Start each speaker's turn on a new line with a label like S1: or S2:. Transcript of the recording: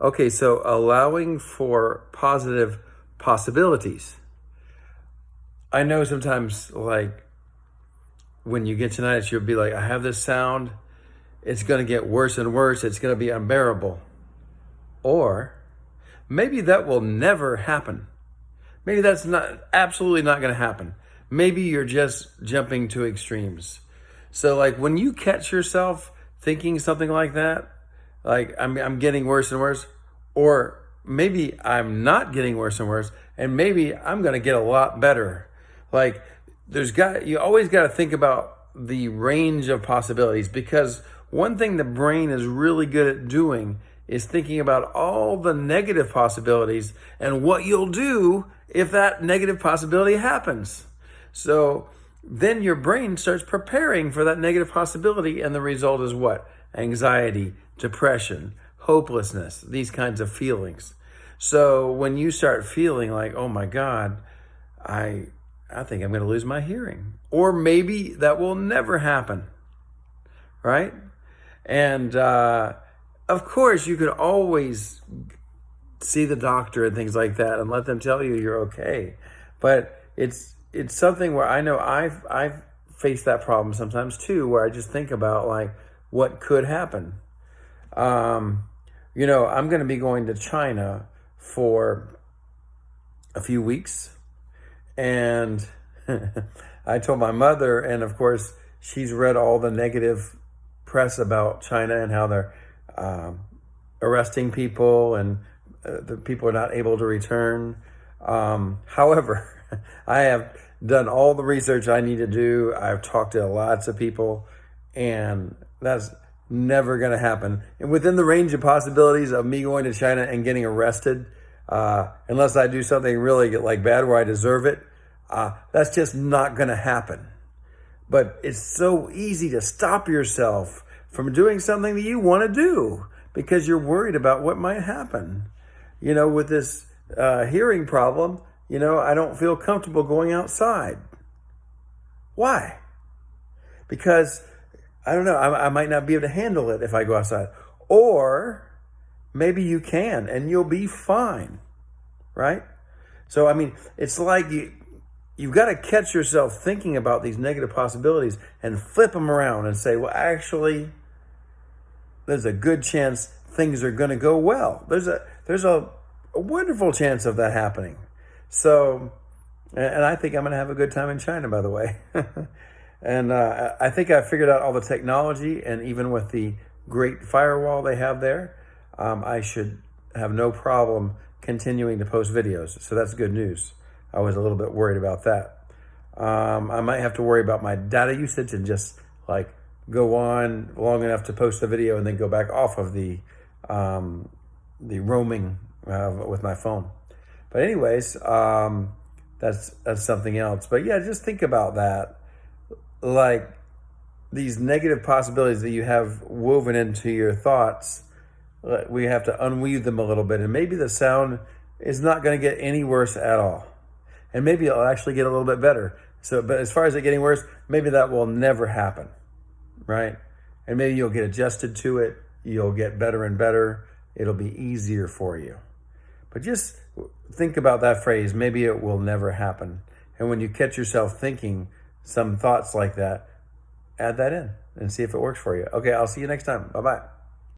S1: Okay, so allowing for positive possibilities. I know sometimes, like, when you get tinnitus, you'll be like, I have this sound, it's going to get worse and worse, it's going to be unbearable. Or maybe that will never happen. Maybe that's not absolutely not going to happen. Maybe you're just jumping to extremes. So, like, when you catch yourself thinking something like that, like I'm getting worse and worse, or maybe I'm not getting worse and worse, and maybe I'm going to get a lot better. Like, you always got to think about the range of possibilities, because one thing the brain is really good at doing is thinking about all the negative possibilities and what you'll do if that negative possibility happens. So then your brain starts preparing for that negative possibility, and the result is what? Anxiety, depression, hopelessness, these kinds of feelings. So when you start feeling like, oh my God, I think I'm going to lose my hearing, or maybe that will never happen, right? And of course, you could always see the doctor and things like that and let them tell you you're okay. But it's something where I know I've faced that problem sometimes too, where I just think about, like, what could happen. I'm going to be going to China for a few weeks, and I told my mother, and of course she's read all the negative press about China and how they're arresting people, and the people are not able to return. However, I have done all the research I need to do. I've talked to lots of people, and that's never going to happen. And within the range of possibilities of me going to China and getting arrested, unless I do something really like bad where I deserve it, that's just not going to happen. But it's so easy to stop yourself from doing something that you want to do because you're worried about what might happen. With this hearing problem, I don't feel comfortable going outside. Why? Because, I don't know, I might not be able to handle it if I go outside. Or maybe you can and you'll be fine, right? So, I mean, it's like you've got to catch yourself thinking about these negative possibilities and flip them around and say, well, actually, there's a good chance things are going to go well. There's a wonderful chance of that happening. So, and I think I'm going to have a good time in China, by the way. And I think I figured out all the technology, and even with the great firewall they have there, I should have no problem continuing to post videos. So that's good news. I was a little bit worried about that. I might have to worry about my data usage and just like go on long enough to post the video and then go back off of the roaming with my phone. But anyways, that's something else. But yeah, just think about that. Like, these negative possibilities that you have woven into your thoughts, we have to unweave them a little bit. And maybe the sound is not going to get any worse at all. And maybe it'll actually get a little bit better. So, but as far as it getting worse, maybe that will never happen, right? And maybe you'll get adjusted to it. You'll get better and better. It'll be easier for you. But just think about that phrase, maybe it will never happen. And when you catch yourself thinking some thoughts like that, add that in and see if it works for you. Okay, I'll see you next time. Bye-bye.